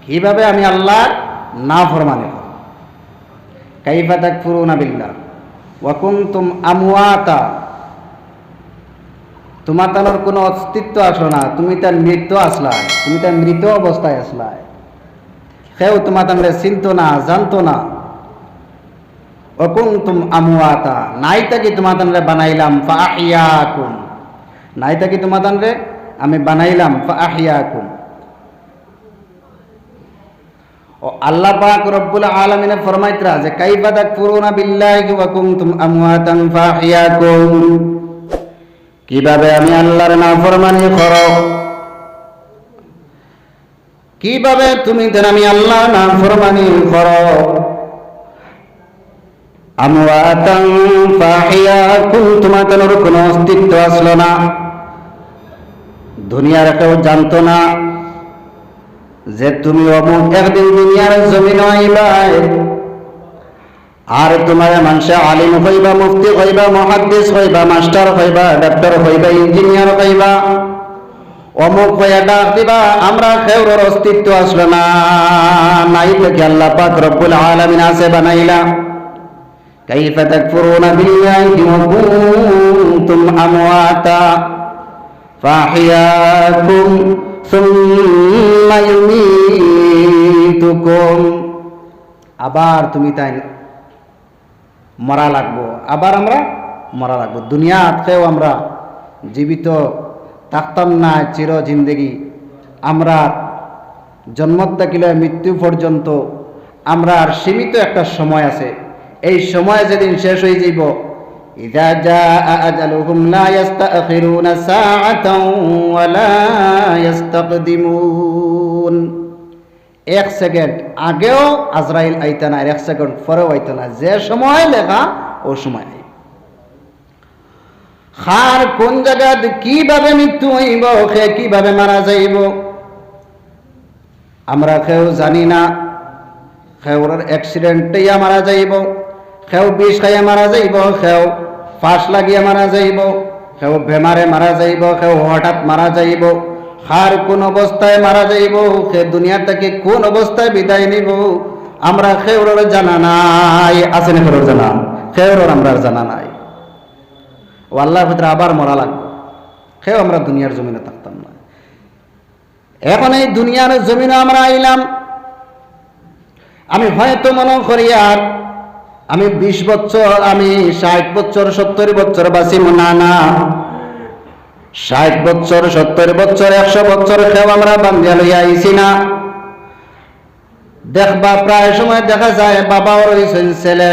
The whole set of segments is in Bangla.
কিভাবে আমি আল্লাহর নাফরমানি করব। কাইফা তাকফুরুনা বিল্লাহ ওয়া কুনতুম আমওয়াতা, তোমার তার কোনো অস্তিত্ব আসলো না, তুমি তার মৃত্যু আসলা, তুমি তার মৃত অবস্থায় আসলা, কেউ তোমার তাহলে চিনত না, জানতো না। ওয়া কুনতুম আমওয়াতা, নাই তাকি তোমার তাহলে বানাইলাম ফাআহিয়াকুম, নাই তাকি তোমার তাহলে আমি বানাইলাম ফাআহিয়াকুম। ও আল্লাহ পাক রব্বুল আলামিন ফরমাইতরা যে কাইফা তাকফুরুনা বিল্লাহি ওয়া কুনতুম আমওয়াতান ফাআহিয়াকুম, কিভাবে আমি আল্লাহর নাফরমানি করো, কিভাবে তুমি দেন আমি আল্লাহর নাফরমানি করো। আমওয়াতান ফাআহিয়াকুম, তোমার কোনো অস্তিত্ব আসলো না, দুনিয়ার কেউ জানতো না যে তুমি অমুক একদিন দুনিয়ার জমিন আইবা, আর তোমার মানুষে আলিম হইবা, মুফতি হইবা, মুহাদ্দিস হইবা, মাস্টার হইবা, ডাক্তার হইবা, ইঞ্জিনিয়ার হইবা, অমুক হইয়া ডাক দিবা। আমরা কেউর অস্তিত্ব আসলো না, নাই থেকে আল্লাহ পাক রব্বুল আলামিন আছে বানাইলা। কাইফা তাকফুরুনা বিল্লাহি ওয়া কুনতুম আমওয়াতা ফাআহিয়াকুম সুম্মা ইউমীতুকুম, আবার তুমি তাই মরা লাগবো, আবার আমরা মরা লাগবো। দুনিয়াতেও আমরা জীবিত থাকতাম না চির জিন্দেগি, আমরা জন্ম থেকে মৃত্যু পর্যন্ত আমরা আর সীমিত একটা সময় আছে, এই সময় যেদিন শেষ হয়ে যাইব, ইযা জাআ আজালুহুম লা ইস্তাখিরুনা সাআতান ওয়া লা ইস্তাকদিমুন, এক সেকেন্ড আগেও আজরাইল আইতা না, এক সেকেন্ড পরেও আইতা না, যে সময় লেখা ও সময়। খার কোন জায়গায় কিভাবে মৃত্যু হইব, সে কিভাবে মারা যাইব আমরা কেউ জানি না। কেউর অ্যাক্সিডেন্টেই মারা যাইব, কেউ বিষ খাইয়া মারা যাইব, কেউ ফাঁস লাগিয়া মারা যাইব, কেউ বেমারে মারা যাইব, কেউ হঠাৎ মারা যাইব। হার কোন অবস্থায় মারা যাইব, সে দুনিয়া থেকে কোন অবস্থায় বিদায় নিব আমরা কেউর জানা নাই। আছে না কেউর জানা? কেউর আমরা জানা নাই। ও আল্লাহর ভিতরে আবার মরা লাগবে, কেউ আমরা দুনিয়ার জমিনে থাকতাম না। এখন এই দুনিয়ার জমিনে আমরা আইলাম, আমি হয়তো মনে করি আর আমি 20 বছর, আমি 60 বছর 70 বছর বাঁচিব, না না, 60 বছর 70 বছর 100 বছর কেউ আমরা বান্ধিয়া লইয়া আইছি না। দেখবা প্রায় সময় দেখা যায় বাবাও রয়েছেন, ছেলে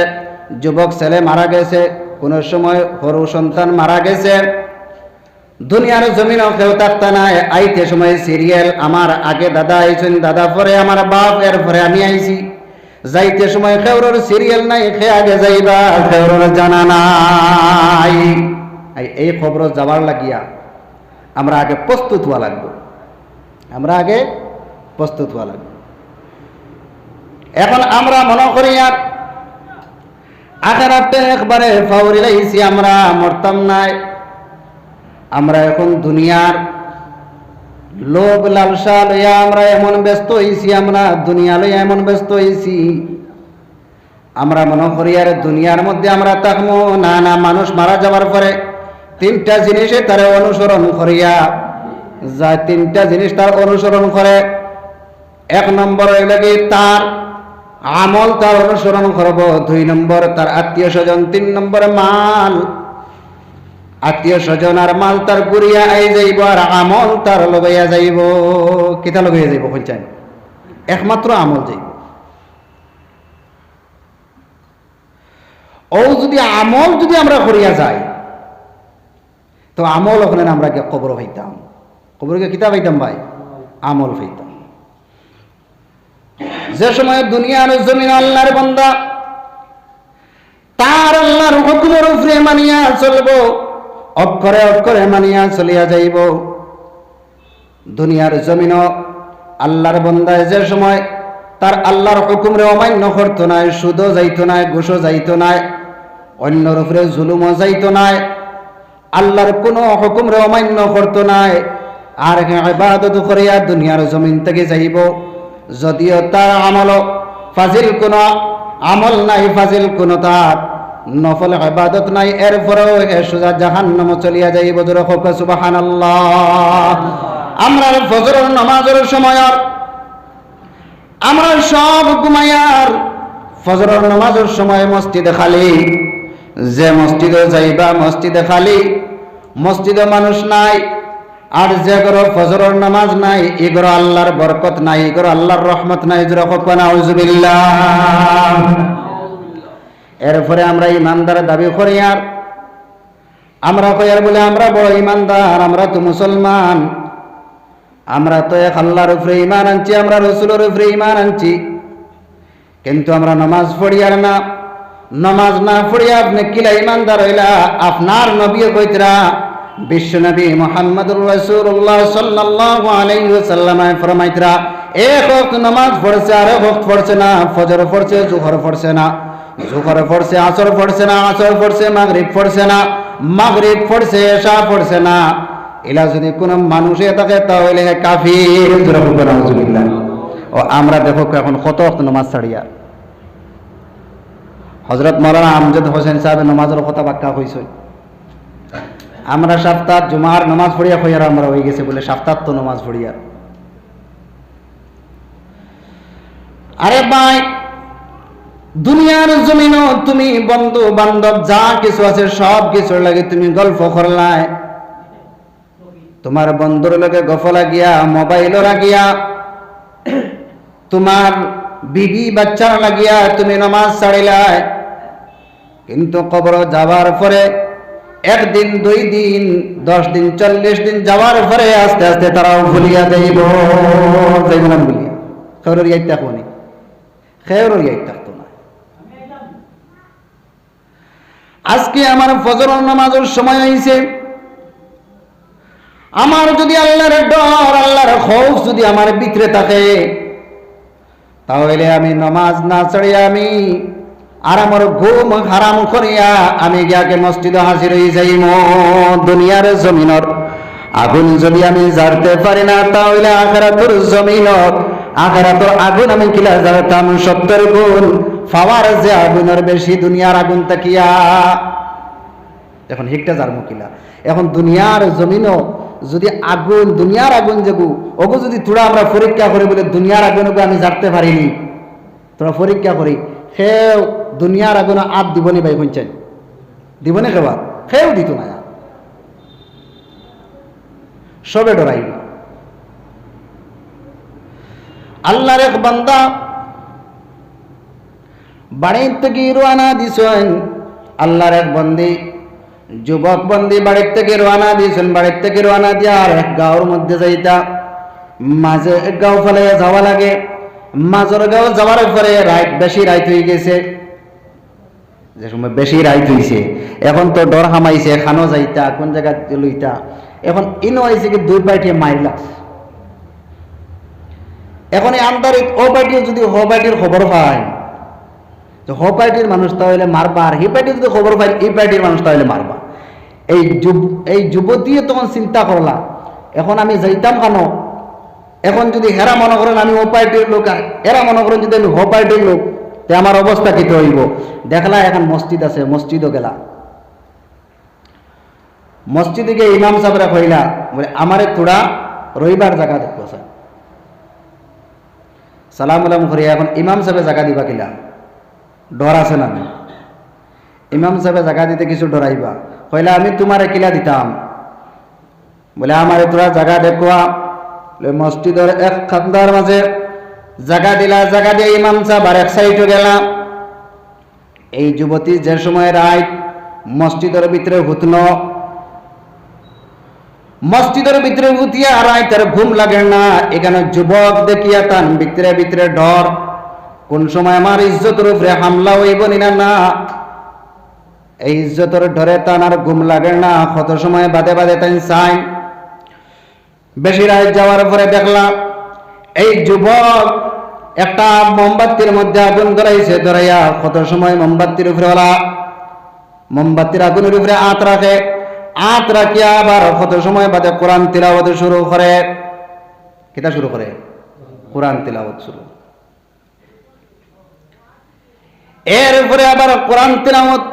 যুবক ছেলে মারা গেছে, কোন সময় সরু সন্তান মারা গেছে। দুনিয়ার জমিনও কেউ থাকতে নাই, আইতে সময় সিরিয়াল, আমার আগে দাদা আইছেন, দাদা পরে আমার বাপ, এর পরে আমি আইছি। যাইতে সময় কেউর সিরিয়াল নাই, খে আগে যাইবা কেউর জানা নাই। এই খবর যাবার লাগিয়া আমরা আগে প্রস্তুত হওয়া লাগবে, আমরা আগে প্রস্তুত হওয়া লাগবে। এখন আমরা মনে করি আর আখেরাতে একবারে ফাউরি লাইছি, আমরা মরতাম নাই। আমরা এখন দুনিয়ার লোভ লালসা লইয়া আমরা এমন ব্যস্ত হইছি, আমরা দুনিয়া লইয়া এমন ব্যস্ত হইছি, আমরা মনে করি আর দুনিয়ার মধ্যে আমরা থাকবো না। না, মানুষ মারা যাবার পরে 3টা জিনিসে তার অনুসরণ করিয়া যায়, 3টা জিনিস তার অনুসরণ করে। 1 নম্বর হইল কি তার আমল তার অনুসরণ করব, 2 নম্বর তার আত্মীয় স্বজন, 3 নম্বর মাল। আত্মীয় স্বজন আর মাল তার ঘুরিয়া আই যাইব, আর আমল তার লগাইয়া যাইব। কিতা লগাইয়া যাইব কইছেন? একমাত্র আমল যাইব। ও যদি আমল যদি আমরা করিয়া যাই, তো আমল ওখানে আমরা কবর হইতাম, কবরকে কিতা পাইতাম ভাই? আমল পাইতাম। যে সময় দুনিয়ার জমিন আল্লাহর বান্দা তার আল্লাহর হুকুমের উপরে মানিয়া চলবো, অক্ষরে অক্ষরে মানিয়া চলিয়া যাইব। দুনিয়ার জমিন আল্লাহর বান্দায় যে সময় তার আল্লাহর হুকুমরে অমান্য করতো না, সুদও যাইতো না, ঘুষও যাইতো না, অন্যর উপরে জুলুমও যাইতো না, আল্লাহর কোনো হুকুমরে অমান্য করতো না, আর ইবাদত করিয়া দুনিয়ার জমিন থেকে যাইব। যদিও তার আমল ফাজিল কোন আমল নাই, ফাজিল কোন তার নফল ইবাদত নাই, এরপরেও সোজা জাহান্নামে চলিয়া যাইব। জোরে হোক সুবহানাল্লাহ। আমরা ফজরের নামাজের সময় আমরা সব ঘুমাইয়ার ফজরের নামাজের সময় মসজিদে খালি, যে মসজিদে যাইবা মসজিদে খালি, মসজিদে মানুষ নাই। আর যে ঘরে ফজরের নামাজ নাই, এ ঘরে আল্লাহর বরকত নাই, এ ঘরে আল্লাহর রহমত নাই। জোরে হোক নাউজুবিল্লাহ। এরপরে আমরা ইমানদার দাবি করি, আর আমরা কইয়ার বলে আমরা বড় ইমানদার, আমরা তো মুসলমান, আমরা তো এক আল্লাহর উপরে ঈমান আনছি, আমরা রাসূলের উপরে ঈমান আনছি, কিন্তু আমরা নামাজ পড়ি আর না। নামাজ না পড়িয়া আপনি কিলা ইমানদার হইলা? আপনার নবী কইতরা, বিশ্ব নবী মুহাম্মদুর রাসূলুল্লাহ সাল্লাল্লাহু আলাইহি ওয়াসাল্লাম ফরমাইতরা, এক ওয়াক্ত নামাজ পড়ছে আর এক ওয়াক্ত পড়ছে না। ফজর পড়ছে, জোহর পড়ছে না, জোহর পড়ছে, আসর পড়ছে না, আসর পড়ছে, মাগরিব পড়ছে না, মাগরিব পড়ছে, এশা পড়ছে না। এলা যদি কোন মানুষে থাকে তাহলে কাফির। নাউজুবিল্লাহ। ও আমরা দেখো এখন কত ওয়াক্ত নামাজ ছাড়িয়া। হযরত মাওলানা আমজাদ হোসেন সাহেব নামাজের কথা ব্যাখ্যা কইছেন, আমরা সপ্তাহ জুমার নামাজ পড়িয়া কইয়ার আমরা হয়ে গেছে বলে সপ্তাহ তো নামাজ পড়িয়া। আরে ভাই, দুনিয়ার জমিনও তুমি বন্ধু বান্ধব যা কিছু আছে সব কিছুর লাগে তুমি গল্প করলাই, তোমার বন্ধুর লগে গল্প লাগিয়া, মোবাইল লাগিয়া, তোমার বিবি বাচ্চার লাগিয়া তুমি নামাজ ছাড়িলাই। কিন্তু কবর যাওয়ার পরে একদিন, 2 দিন, 10 দিন, 40 দিন যাওয়ার পরে আস্তে আস্তে তারাও ভুলিয়া যাইব। না ভুলিয়া খেউর ইয়াই থাকবো নি, খেউর ইয়াই থাকতো না। আজকে আমার ফজরের নামাজের সময় হয়েছে, আমার যদি আল্লাহর ডর, আল্লাহর খৌফ যদি আমার ভিতরে থাকে, তাহলে আমি নামাজ না ছাড়িয়া আমি আর আমার ঘুম হারাম করিয়া আমি গিয়াকে মসজিদে হাজির হয়ে যাইম। দুনিয়ার জমিনের আগুন যদি আমি জ্বালতে পারি না, তাহলে আখিরাতের জমিনের আখিরাতের আগুন আমি কিলা জ্বালতাম 70 গুণ পাওয়ার যে আগুনের বেশি দুনিয়ার আগুন তাকিয়া। এখন হিকটা যার মুকিলা, এখন দুনিয়ার জমিনও যদি আগুন, দুনিয়ার আগুন যেগু ওগো যদি তোরা আমরা পরীক্ষা করি বলে দুনিয়ার আগুনকে আমি জানতে পারিনি, তোরা পরীক্ষা করি, সেও দুনিয়ার আগুন আপ দিবনি ভাই শুনছেন, দিবনি কেবা? সেও দিত না, সবে ডরাইব। আল্লাহর এক বান্দা বাড়ির থেকে রওনা দিছেন, আল্লাহর এক বন্দী, যুবক বন্দী বাড়ির থেকে রওনা দিয়েছেন। বাড়ির থেকে রওনা দিয়ে আর এক গাঁওর মধ্যে যাইতা, মাঝে এক গাঁও ফেলে যাওয়া লাগে। মাঝের গাঁও যাওয়ার পরে বেশি রাইত হয়ে গেছে। যে সময় বেশি রাইত হয়েছে, এখন তো ডর হামাইছে, খানো যাইতা, কোন জায়গা লইতা। এখন ইনো হয়েছে কি 2 পার্টি মাইলা। এখন এই আন্দারিত ও পার্টি যদি হ পার্টির খবর পায়, তো হ পার্টির মানুষ তাহলে মারবা, আর হি পার্টি যদি খবর পাই এই পার্টির মানুষ তাহলে মারবা। এই যুবতীও তখন চিন্তা করলা, এখন আমি যাইতাম কেন? এখন যদি হেরা মনে করেন আমি ও পার্টির লোক, আর এরা মনে করেন যদি আমি হ পার্টির লোক, তে আমার অবস্থা কি হইব? দেখলা এখন মসজিদ আছে, মসজিদও গেলা। মসজিদে গিয়ে ইমাম সাহেবরা কইলা, বলে আমারে তোরা রবিবার জায়গা দেখবো স্যার, সালাম আলাম করিয়া। এখন ইমাম সাহেবে জায়গা দিবা কিলা? ডর আছে না? ইমাম সাহেবে জায়গা দিতে কিছু ডরাইবা, কইলা আমি তোমারে কিলা দিতাম? বলে আমারে তোরা জায়গা দেখবা। মসজিদের এক খান্দার মাঝে জায়গা দিলা, জায়গা দিয়ে ইমাম সাহেব আর এক সাইডে গেলা। এই যুবতী যে সময় রায় মসজিদের ভিতরে হুতন, মসজিদের ভিতরে হুতিয়া রায় তার ঘুম লাগে না। এখানে যুবক দেখিয়া তার ভিতরে ভিতরে ডর, কোন সময় আমার ইজ্জতের উপরে হামলা হইব না। এই ইজ্জতের ডরে তার আর ঘুম লাগে না। কত সময় বাদে বাদে তাই চাই। বেশি রাত যাওয়ার পরে দেখলাম এই যুবক একটা মোমবাতির মধ্যে আগুন ধরাইছে, ধরাইয়া কত সময় মোমবাতির উপরে মোমবাতির আগুনের উপরে আত রাখে, আত রাখিয়া আবার কত সময় বাদে কোরআন তিলাওয়াত শুরু করে। কিতা শুরু করে? কোরআন তিলাওয়াত শুরু। এরপরে আবার কোরআন তিলাওয়াত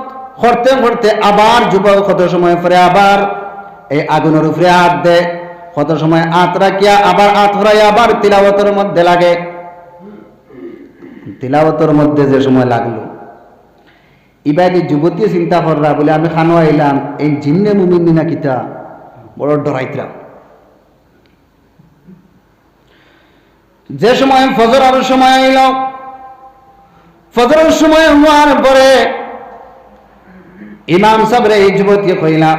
করতে করতে আবার যুবক কত সময় পরে আবার এই আগুনের উপরে হাত দেয়, কত সময় হাত রাখিয়া আবার হাত ঘুরাইয়া আবার তিলাওয়াতের মধ্যে লাগে। তিলাওয়াতের মধ্যে যে সময় লাগলো, ইবাদি যুবতী চিন্তা কররা বলে আমি খানো আইলাম এই জিন্নে মুমিন না কিতা বড় ডরাইতরাম। যে সময় ফজরের সময় আইল, ফজরের সময় হওয়ার পরে ইমাম সাহেব রে এই যুবতী কইলা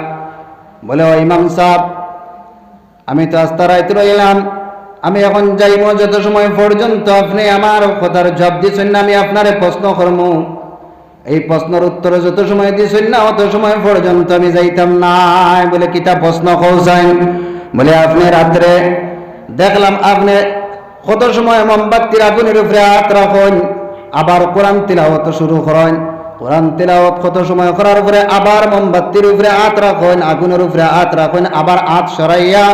বলে ও ইমাম সাহেব, আমি তো আস্তা রাইতে রইলাম, আমি এখন যাইব, যত সময় পর্যন্ত আপনি আমার কথার জবাব দিচ্ছেন না আমি আপনারে প্রশ্ন করব, এই প্রশ্নের উত্তর যত সময় দিচ্ছেন না অত সময় পর্যন্ত আমি যাইতাম না। বলে কিতা প্রশ্ন কৌছেন? বলে আপনি রাত্রে দেখলাম আপনি কত সময় মোমবাতির আগুনের উপরে হাত রাখেন, আবার কোরআন তিলাওয়াত শুরু করেন, কোরআন তিলাওয়াত কত সময় করার পরে আবার মোমবাতির উপরে হাত রাখেন, আগুনের উপরে হাত রাখেন, আবার হাত সরাইয়া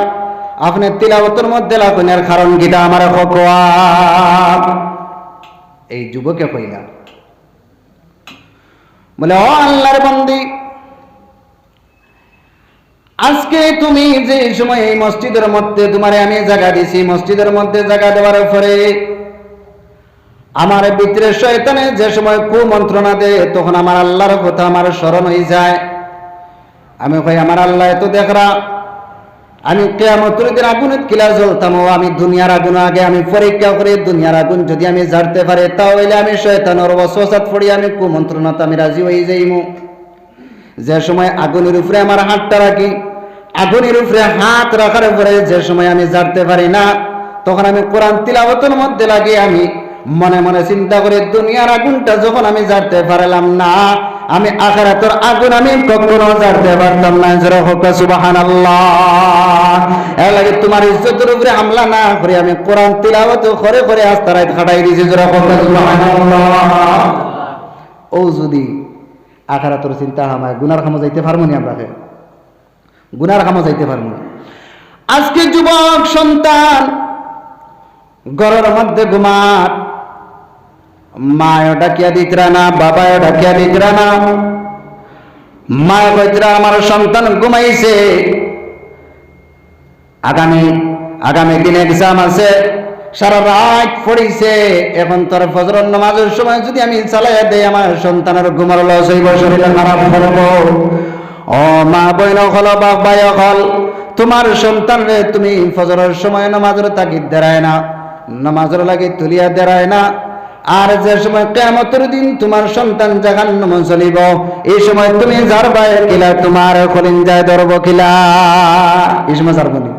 আপনি তিলাওয়াতের মধ্যে লাগুন, এর কারণ কিটা আমার কোয়া? এই যুবকে কইলা বলে ও আল্লাহর বান্দি, আজকে তুমি যে সময় এই মসজিদের মধ্যে তোমারে আমি জায়গা দিছি, মসজিদের মধ্যে জায়গা দেওয়ার পরে আমার ভিতরে শয়তানে যে সময় কুমন্ত্রণা দেয় তখন আমার আল্লাহর কথা আমার স্মরণ হয়ে যায়। আমি কই আমার আল্লাহ তো দেখরা, আমি কিয়ামতের দিন আগুনে কিলা জ্বলতাম, আমি দুনিয়ার আগুন আগে আমি পরীক্ষা করে দুনিয়ার আগুন যদি আমি জ্বালতে পারি তাহলে আমি শয়তানের ওয়াসওয়াসাত পড়ি আমি কুমন্ত্রণাতে আমি রাজি হয়ে যাইমু। যে সময় আগুনের উপরে আমার হাতটা রাখি, আগুনের উপরে হাত রাখার পরে যে সময় আমি জ্বালতে পারি না তখন আমি কোরআন তিলাওয়াতের মধ্যে লাগি আমি মনে মনে চিন্তা করে দুনিয়ার আগুনটা যখন আমি জ্বালতে পারলাম না, আমি আখিরাতের আগুন আমি কখনো জ্বালতে পারতাম না। জোরে হোক সুবহানাল্লাহ। এর লাগে তোমার ইজ্জতের উপরে হামলা না করে আমি কোরআন তিলাওয়াত করে করে আস্তে রাত খাটাই দিয়েছি। জোরে হোক সুবহানাল্লাহ। ও যদি আখিরাতের চিন্তা হামায় গুনার খামো যাইতে পারবো না, আমরা গুনার খামো যাইতে পারবো না। আজকে যুবক সন্তান ঘরের মধ্যে ঘুমার, মায় ডাকিয়া দিতরা না, বাবায় ডাকিয়া দিতরা না, মায় কইতরা আমার সন্তান ঘুমাইছে, আগামী দিনে এক্সাম আছে, সারা রাত পড়িছে, এখন তোর ফজরের নামাজের সময় যদি আমি চালাইয়া দেই আমার সন্তানের ঘুমার লস হইব, শরীর খারাপ করব। ও মা বইন হল বাপ ভাই হল, তোমার সন্তান রে তুমি ফজরের সময় নামাজের তাগিদ দেরায় না, নামাজের লাগে তুলিয়া দেরায় না, আর যে সময় কিয়ামতের দিন তোমার সন্তান জাহান্নামে চলিব এই সময় তুমি যারবা কিলা, তোমার কলিজায় ধরব কিলা, এই সময় যারবনি।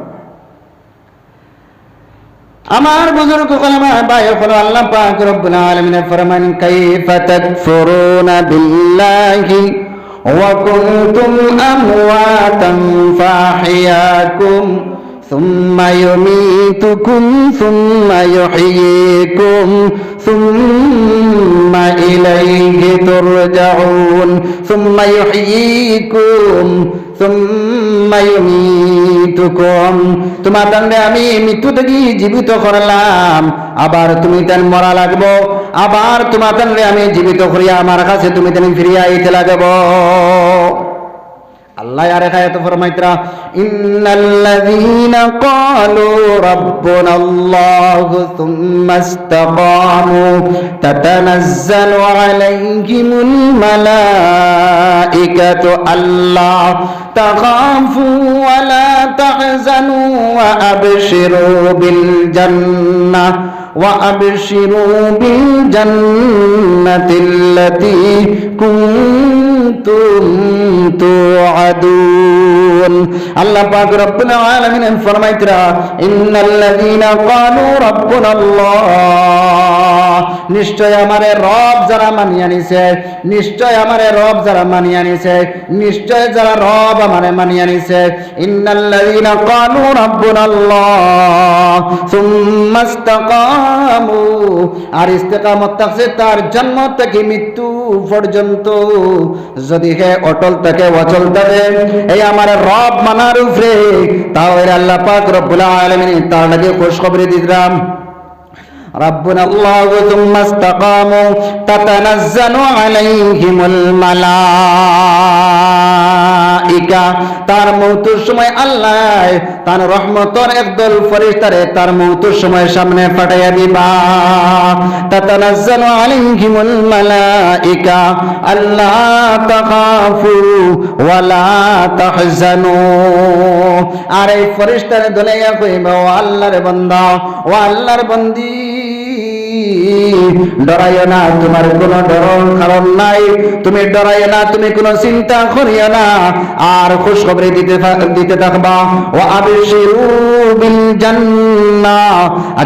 আমার বুজুর্গ কলমা ভাই হলো আল্লাহ পাক রব্বুল আলামিন ফরমান কাইফা তাকফুরুনা বিল্লাহি ওয়া কুনতুম আমওয়াতান ফাহিয়াকুম সুম্মা ইউমীতুকুম সুম্মা ইউহয়ীকুম সুম্মা ইলাইহি তুরজাউন সুম্মা ইউহয়ীকুম সুম্মা ইউমীতুকুম। তোমার তান্ডে আমি মৃত্যু থেকে জীবিত করলাম, আবার তুমি তেন মরা লাগবো, আবার তোমার তান্ডে আমি জীবিত করিয়া আমার কাছে তুমি তেন ফিরিয়া আইতে লাগব। আল্লাহ আর একায়ত ফরমাইতরা ইন্নাল্লাযীনা ক্বালু রাব্বুনাল্লাহু সুম্মা ইসতাকামু তাতানাজ্জালু আলাইহিমুল মালাঈকাতু আল্লা তাখাফু ওয়া লা তাহজানু ওয়া আবশিরু বিল জান্নাহ وأبشروا بالجنة التي كنتم توعدون। الله পাক রব্বুল আলামিন ফরমাইতরা ইন্নাল্লাযীনা ক্বালু রাব্বুনাল্লাহ, নিশ্চয় আমারে রব যারা মানিয়া নিছে, নিশ্চয় আমারে রব যারা মানিয়া নিছে, নিশ্চয় যারা রব আমারে মানিয়া নিছে। ইন্নাল্লাযীনা ক্বালু রাব্বুনাল্লাহ সুম্মা ইসতাকামু, আর ইস্তেকামত থাকছে তার জন্ম থেকে মৃত্যু পর্যন্ত, যদি হে অটল থাকে অচল থাকে এই আমার রব মানার উপরে, তাহলে আল্লাহ পাক রব্বুল আলামিন তার লাগে খুশখবরি দিলাম ربنا الله ثم استقاموا تتنزل عليهم الملائكة তার মওতের সময় আল্লাহ তার রহমতের একদল ফেরেশতারে তার মওতের সময় সামনে পাঠাইয়া দিবা তাতানাজ্জালু আলাইহিমুল মালাইকা আল্লা তাখাফু ওয়ালা তাহজানু আর এই ফেরেশতারে দলাইয়া কইবা ও আল্লাহর বান্দা ও আল্লাহর বান্দি ডরাইও না তোমার কোনো ডর কারণ নাই তুমি ডরাইও না তুমি কোনো চিন্তা করিও না আর খুশখবরি দিতে থাকবা ও আবশিরু বিল জান্নাহ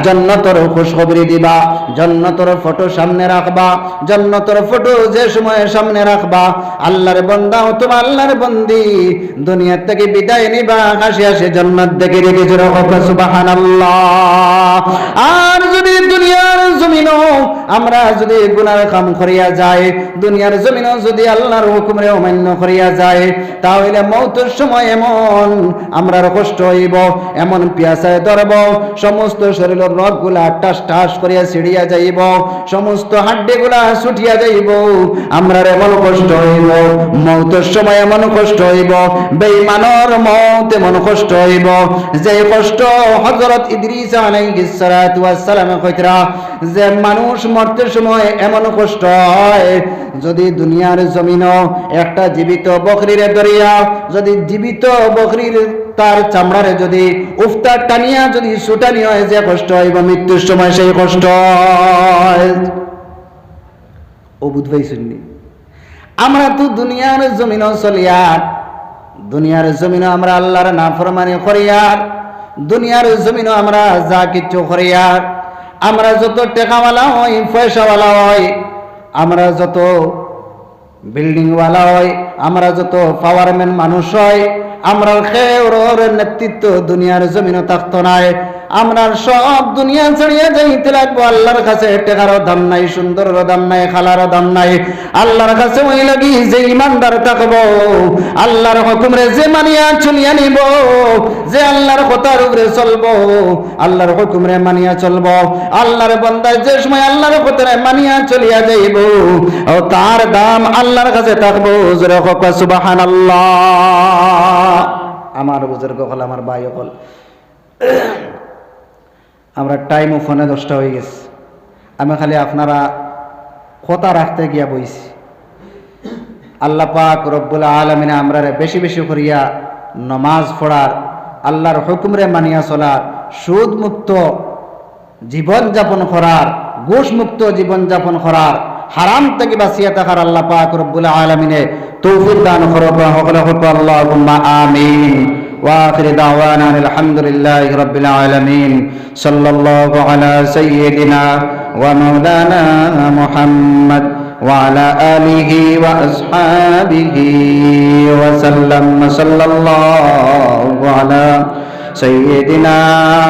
জান্নাতের খুশখবরি দিবা জান্নাতের ফটো সামনে রাখবা জান্নাতের ফটো যে সময় সামনে রাখবা আল্লাহর বান্দা ও তোমার আল্লাহর বান্দি দুনিয়া থেকে বিদায় নিবা হাসি হাসি জান্নাত দেখে রেখে সুবহানাল্লাহ আর যদি দুনিয়ার জমিনও আমরা যদি গুনাহ কাম করিয়া যাই দুনিয়ার জমিনও যদি আল্লাহর হুকুমে অমান্য করিয়া যায় তাহলে মওতের সময় এমন আমরার কষ্ট হইব এমন পিয়াসায় ধরব সমস্ত শরীরের রগগুলা টাস টাস করিয়া ছিড়িয়া যাইব সমস্ত হাড্ডিগুলা ছুটিয়া যাইব আমরার এমন কষ্ট হইব মওতের সময় এমন কষ্ট হইব বেঈমানের মওত এমন কষ্ট হইব যে কষ্ট হযরত ইদ্রিস আলাইহিস সালাতু ওয়াস সালাম কইতরা যে মানুষ মরতে সময় এমন কষ্ট হয় যদি দুনিয়ার জমিনও একটা জীবিত বকরিরে ধরিয়া যদি জীবিত বকরির তার চামড়ারে যদি উফতা টানিয়া যদি ছুটানি হয় যে কষ্ট হইব মৃত্যুর সময় সেই কষ্ট ও বুঝবাই শুননি আমরা তো দুনিয়ার জমিনও চলিয়া দুনিয়ার জমিনও আমরা আল্লাহর নাফরমানি করিয়া দুনিয়ার জমিনও আমরা যা কিছু করিয়া আমরা যত টাকাওয়ালা হই পয়সাওয়ালা হই আমরা যত বিল্ডিংওয়ালা হই আমরা যত পাওয়ারম্যান মানুষ হই আমরা খেওর নেতৃত্ব দুনিয়ার জমিনও থাকতো নাই আমরা সব দুনিয়া ছাড়িয়ে যাইতে লাগবো আল্লাহর কাছে টাকারও দাম নাই সুন্দরেরও দাম নাই খালারও দাম নাই আল্লাহর কাছে ওই লাগি যে ইমানদার থাকবো আল্লাহর হুকুমে যে মানিয়া চলিয়া নিব যে আল্লাহর কথার উপরে চলবো আল্লাহর হুকুমে মানিয়া চলবো আল্লাহর বান্দা যে সময় আল্লাহর কথারে মানিয়া চলিয়া যাইব ও তার দাম আল্লাহর কাছে থাকবো জোরে হোক সুবহানাল্লাহ আমার বুজুর্গ হল আমার ভাই হল আমরা টাইম ফোনে 10টা হয়ে গেছে আমি খালি আপনারা কথা রাখতে গিয়া বইছি আল্লাহ পাক রব্বুল আলামিন আমরা বেশি বেশি করিয়া নামাজ পড়ার আল্লাহর হুকুমরে মানিয়া চলার সুদ মুক্ত জীবন যাপন করার ঘুষ মুক্ত জীবন যাপন করার হারাম থেকে বাঁচিয়া থাকার আল্লাহ পাক রব্বুল আলামিনে তৌফিক দান করুক সকলে হোক আল্লাহুম্মা আমিন وآخر دعوانا الحمد لله رب العالمين صلى الله على سيدنا ومولانا محمد وعلى آله وأصحابه وسلم صلى الله على سيدنا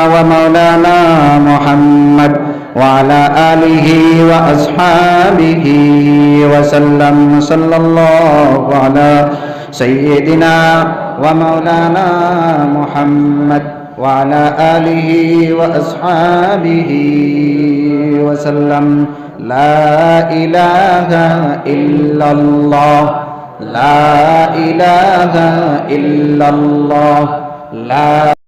ومولانا محمد وعلى آله وأصحابه وسلم صلى الله على سيدنا ومولانا محمد وعلى آله وأصحابه وسلم لا إله إلا الله لا إله إلا الله لا